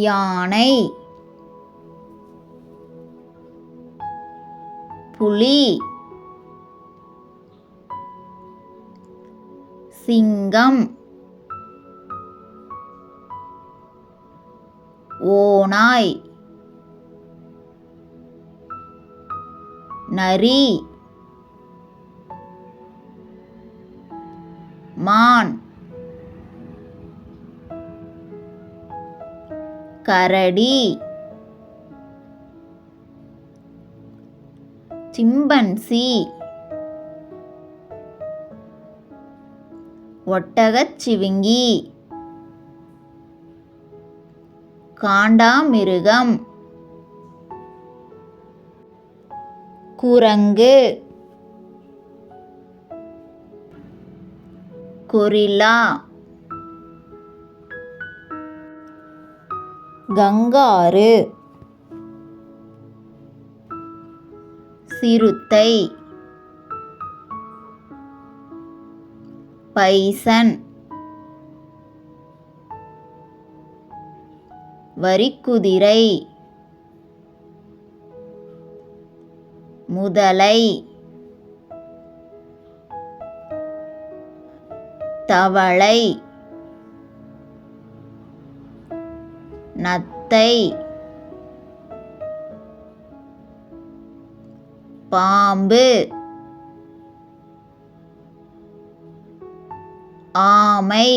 யானை, புலி, சிங்கம், ஓநாய், நரி, மான், கரடி, சிம்பன்சி, ஒட்டகச்சிவிங்கி, காண்டாமிருகம், குரங்கு, கொரில்லா, கங்காரு, சிறுத்தை, பைசன், வரிக்குதிரை, முதலை, தவளை, நத்தை, பாம்பு, ஆமை.